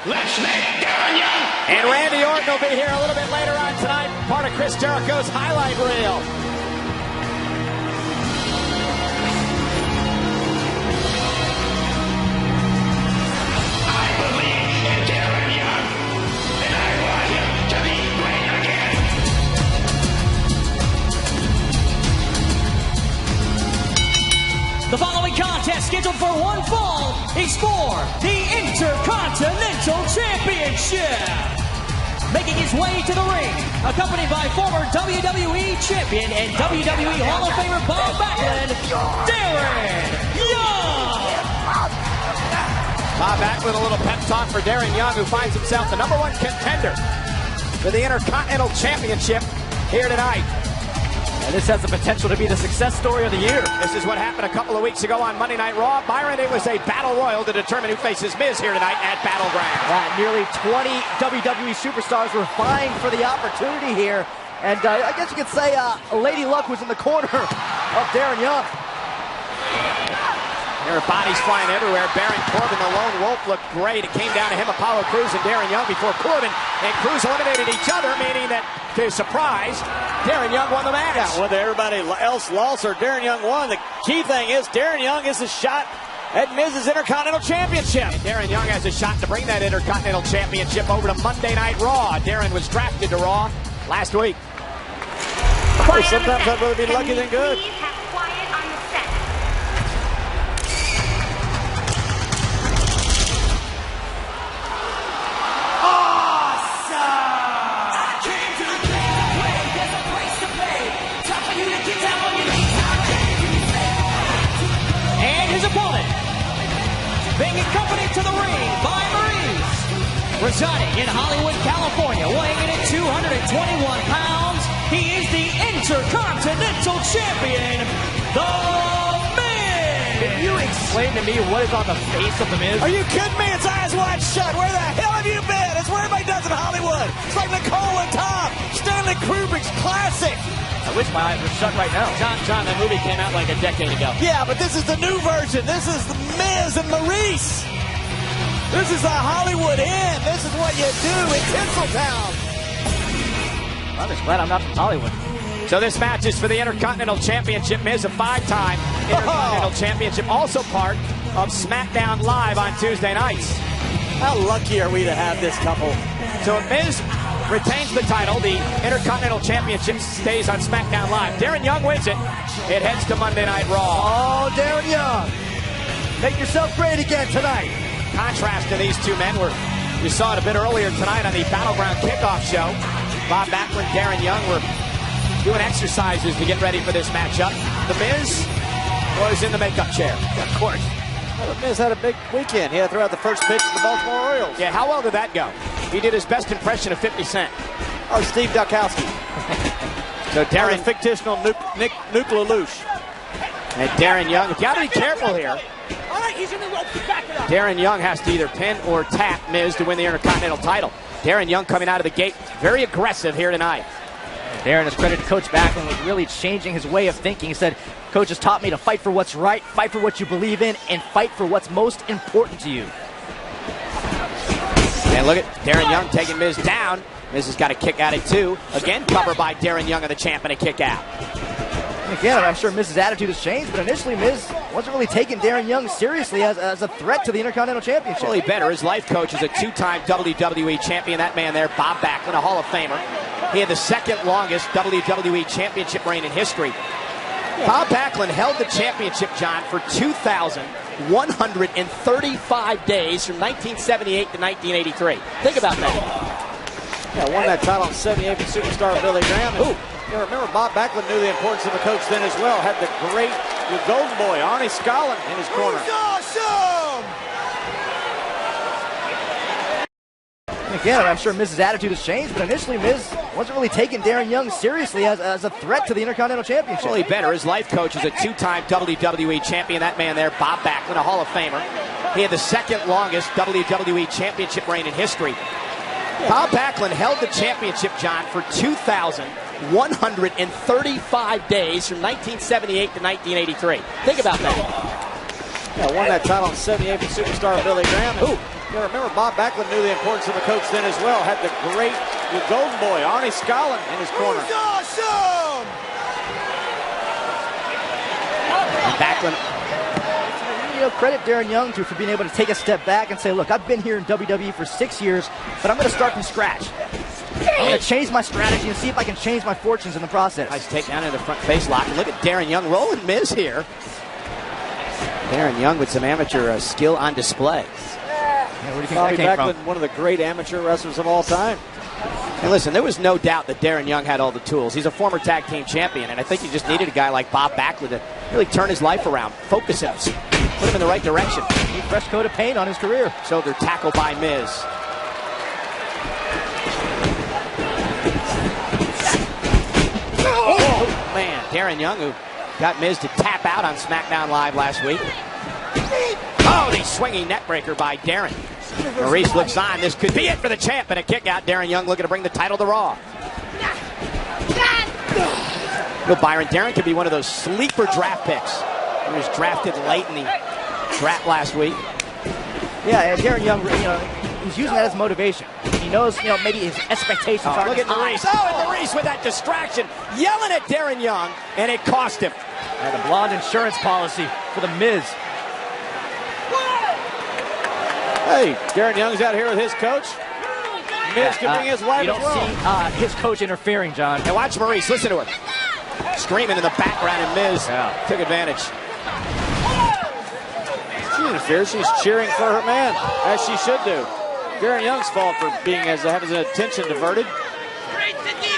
Let's make Darren Young. And Randy Orton will be here a little bit later on tonight, part of Chris Jericho's highlight reel. I believe in Darren Young, and I want him to be great again. The following contest, scheduled for one fall, is for the Intercontinental Championship. Making his way to the ring, accompanied by former WWE Champion and WWE Hall of Famer Bob Backlund, Darren Young. Bob Backlund, a little pep talk for Darren Young, who finds himself the #1 contender for the Intercontinental Championship here tonight. And this has the potential to be the success story of the year. This is what happened a couple of weeks ago on Monday Night Raw. Byron, it was a battle royal to determine who faces Miz here tonight at Battleground. Yeah, nearly 20 WWE superstars were vying for the opportunity here. And I guess you could say Lady Luck was in the corner of Darren Young. There are bodies flying everywhere. Baron Corbin, the lone wolf, looked great. It came down to him, Apollo Crews, and Darren Young before Corbin and Crews eliminated each other, meaning that, to his surprise, Darren Young won the match. Yeah, whether everybody else lost or Darren Young won, the key thing is Darren Young is a shot at Miz's Intercontinental Championship. And Darren Young has a shot to bring that Intercontinental Championship over to Monday Night Raw. Darren was drafted to Raw last week. Well, sometimes I'd rather be lucky than good. Please have quiet on the set. And his opponent, being accompanied to the ring by Maurice, residing in Hollywood, California, weighing in at 221 pounds, he is the Intercontinental Champion, The Miz. Can you explain to me what is on the face of The Miz? Are you kidding me? It's eyes wide shut. Where the hell have you been? It's where everybody does in Hollywood. It's like Nicole and Tom, Stanley Kubrick's classic. I wish my eyes were shut right now. John, that movie came out like a decade ago. Yeah, but this is the new version. This is the Miz and Maurice. This is a Hollywood Inn. This is what you do in Tinseltown. I'm just glad I'm not from Hollywood. So this match is for the Intercontinental Championship. Miz, a 5-time Intercontinental Championship, also part of SmackDown Live on Tuesday nights. How lucky are we to have this couple? So Miz retains the title. The Intercontinental Championship stays on SmackDown Live. Darren Young wins it. It heads to Monday Night Raw. Oh, Darren Young, make yourself great again tonight. Contrast to these two men, you saw it a bit earlier tonight on the Battleground kickoff show. Bob Backlund, Darren Young were doing exercises to get ready for this matchup. The Miz was in the makeup chair. Of course. Well, the Miz had a big weekend. He had to throw out the first pitch to the Baltimore Orioles. Yeah, how well did that go? He did his best impression of 50 Cent. Or Steve Dukowski. So Darren, fictional Nick Lelouch. And Darren Young, you got to be careful here. All right, he's in the ropes. Back it up. Darren Young has to either pin or tap Miz to win the Intercontinental title. Darren Young coming out of the gate, very aggressive here tonight. Darren has credited Coach Backlund with really changing his way of thinking. He said, Coach has taught me to fight for what's right, fight for what you believe in, and fight for what's most important to you. And look at Darren Young taking Miz down. Miz has got a kick out at 2. Again, covered by Darren Young of the champ and a kick out. Again, I'm sure Miz's attitude has changed, but initially Miz wasn't really taking Darren Young seriously as a threat to the Intercontinental Championship. Well, he better. His life coach is a 2-time WWE champion. That man there, Bob Backlund, a Hall of Famer. He had the second longest WWE championship reign in history. Bob Backlund held the championship, John, for 2,135 days from 1978 to 1983. Think about that. Yeah, won that title in 78 with superstar Billy Graham. Ooh. You remember, Bob Backlund knew the importance of a coach then as well. Had the great golden boy, Arnie Scollin, in his corner. Again, I'm sure Miz's attitude has changed, but initially Miz wasn't really taking Darren Young seriously as a threat to the Intercontinental Championship. Well, he better. His life coach is a 2-time WWE champion. That man there, Bob Backlund, a Hall of Famer. He had the second longest WWE championship reign in history. Bob Backlund held the championship, John, for 2,135 days from 1978 to 1983. Think about that. Yeah, won that title in 78 with superstar Billy Graham. Ooh. You Yeah, remember, Bob Backlund knew the importance of the coach then as well. Had the great golden boy, Arnie Scollin, in his corner. Awesome! Backlund, credit Darren Young for being able to take a step back and say, look, I've been here in WWE for 6 years, but I'm going to start from scratch. I'm going to change my strategy and see if I can change my fortunes in the process. Nice takedown into the front face lock. And look at Darren Young rolling Miz here. Darren Young with some amateur skill on display. Yeah, where do you think Bobby that came Backlund, from? one of the great amateur wrestlers of all time. And listen, there was no doubt that Darren Young had all the tools. He's a former tag team champion, and I think he just needed a guy like Bob Backlund to really turn his life around, focus him, put him in the right direction. New fresh coat of paint on his career. Shoulder tackle by Miz. Oh, man, Darren Young, who got Miz to tap out on SmackDown Live last week. Oh, the swinging neckbreaker by Darren. Maurice looks on. This could be it for the champ, and a kick out. Darren Young looking to bring the title to Raw. Byron, Darren could be one of those sleeper draft picks. He was drafted late in the draft last week. Yeah, Darren Young, he's using that as motivation. He knows, maybe his expectations aren't Look as at high. Maurice. Oh, and Maurice with that distraction, yelling at Darren Young, and it cost him. And the blonde insurance policy for the Miz. Hey, Darren Young's out here with his coach. Miz can bring his wife You don't as well. see his coach interfering, John. And watch Maurice, listen to her. Screaming in the background, and Miz took advantage. She interferes. She's cheering for her man, as she should do. Darren Young's fault for having his attention diverted.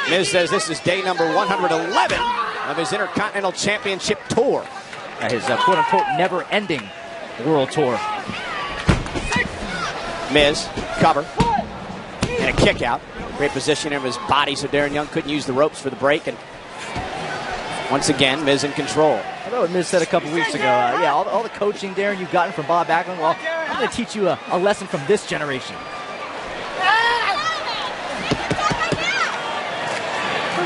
Miz says this is day number 111 of his Intercontinental Championship tour. His quote-unquote never-ending world tour. Miz, cover, and a kick out. Great position of his body so Darren Young couldn't use the ropes for the break. And once again, Miz in control. I know what Miz said a couple weeks ago. All the coaching, Darren, you've gotten from Bob Backlund. Well, I'm going to teach you a lesson from this generation.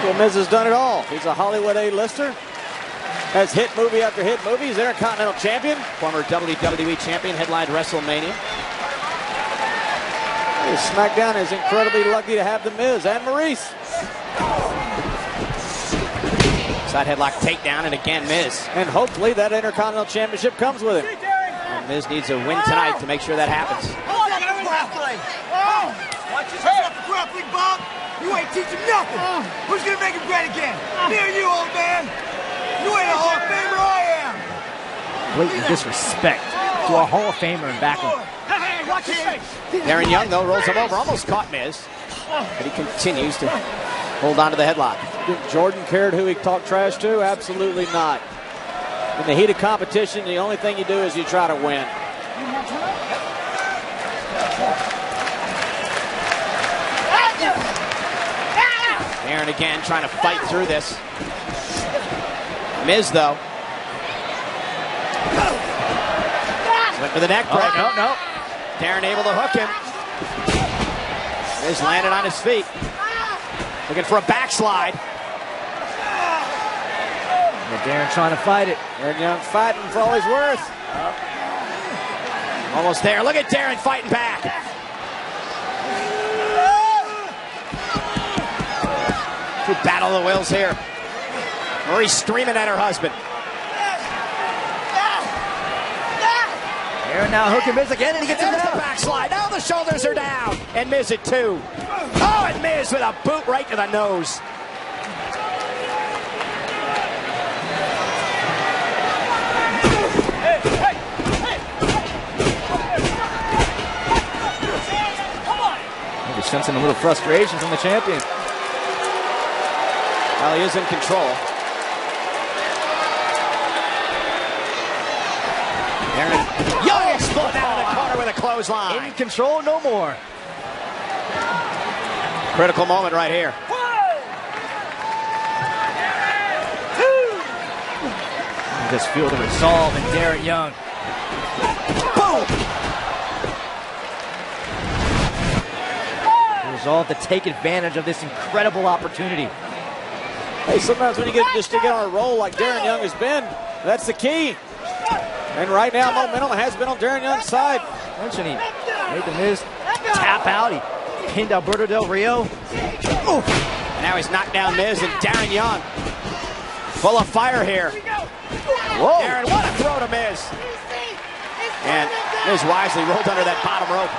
Well, Miz has done it all. He's a Hollywood A-lister. Has hit movie after hit movie. He's Intercontinental Champion. Former WWE Champion, headlined WrestleMania. SmackDown is incredibly lucky to have The Miz and Maurice. Side headlock takedown, and again Miz. And hopefully that Intercontinental Championship comes with him. And Miz needs a win tonight to make sure that happens. Watch yourself for grappling, Bob. You ain't teaching nothing. Who's gonna make him great again? Me or you, old man? You ain't a Hall of Famer, I am. Blatant disrespect to a Hall of Famer in Backlund. Hey, watch his face. Darren Young, though, rolls him over. Almost caught Miz. But he continues to hold on to the headlock. Did Jordan cared who he talked trash to? Absolutely not. In the heat of competition, the only thing you do is you try to win. Darren again trying to fight through this. Miz, though. Went for the neck break. No. Darren able to hook him. Miz landed on his feet. Looking for a backslide. Darren trying to fight it. Darren Young fighting for all he's worth. Almost there. Look at Darren fighting back. Good battle of the wills here. Maurice screaming at her husband. Darren now hooking Miz again, and he gets him There's the down. backslide. Now the shoulders are down. And Miz at 2. Oh, and Miz with a boot right to the nose. Maybe sensing a little frustration from the champion. Well, he is in control. Darren Young exploded out of the corner with a clothesline. In control no more. Critical moment right here. You just feel the resolve in Darren Young. Boom! The resolve to take advantage of this incredible opportunity. Hey, sometimes when you get just to get on a roll like Darren Young has been, that's the key. And right now, momentum has been on Darren Young's side. Mention he Made the Miz tap out. He pinned Alberto Del Rio. And now he's knocked down Miz, and Darren Young full of fire here. Whoa. Darren, what a throw to Miz. And Miz wisely rolled under that bottom rope.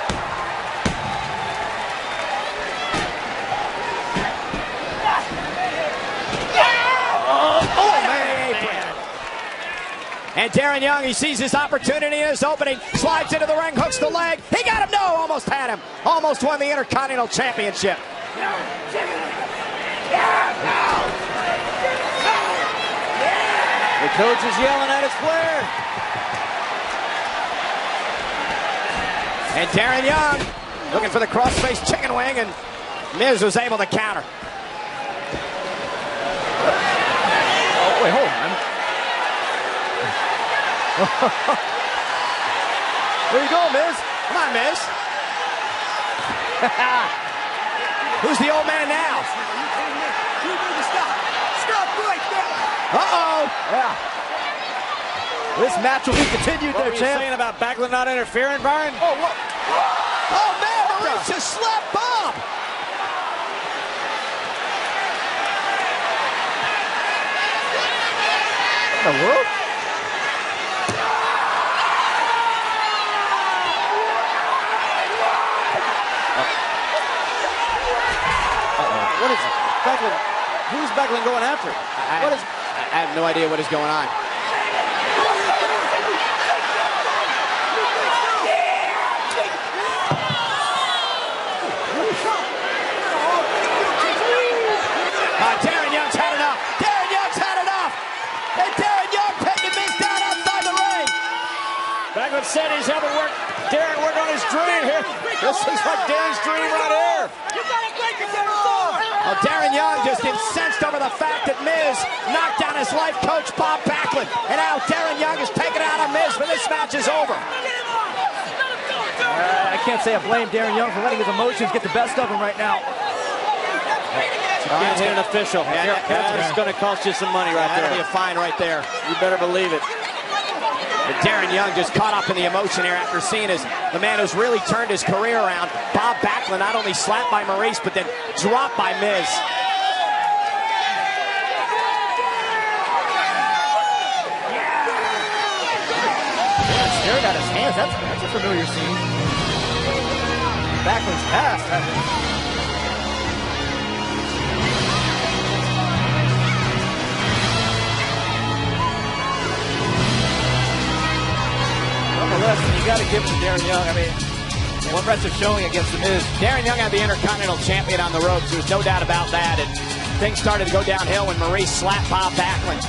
And Darren Young, he sees his opportunity in his opening, slides into the ring, hooks the leg. He got him, no, almost had him. Almost won the Intercontinental Championship. The coach is yelling at his player. And Darren Young looking for the crossface chicken wing, and Miz was able to counter. Oh, wait, hold on. There you go, Miz. Come on, Miz. Who's the old man now? Uh-oh. Yeah. This match will be continued What there, were you champ. saying about Backlund not interfering, Byron? Oh, what? Oh, man, Maurice just slapped Bob. In the world? What is Backlund? Who's Backlund going after? I have no idea what is going on. Darren Young's had enough. Darren Young's had enough. And Darren Young taking Miz down outside the ring. Backlund said he's helping Darren work on his dream here. This is like Darren's dream right here. Well, Darren Young just incensed over the fact that Miz knocked down his life coach, Bob Backlund. And now Darren Young is taking it out on Miz, but this match is over. I can't say I blame Darren Young for letting his emotions get the best of him right now. Can't hit an official. That's going to cost you some money right there. That'll be a fine right there. You better believe it. But Darren Young just caught up in the emotion here after seeing the man who's really turned his career around, Bob Backlund, not only slapped by Maurice, but then dropped by Miz. Staring at his hands, that's a familiar scene. Backlund's past. Nonetheless, you got to give it to Darren Young. I mean, one impressive showing against the Miz. Darren Young had the Intercontinental Champion on the ropes. There's no doubt about that. And things started to go downhill when Maurice slapped Bob Backlund.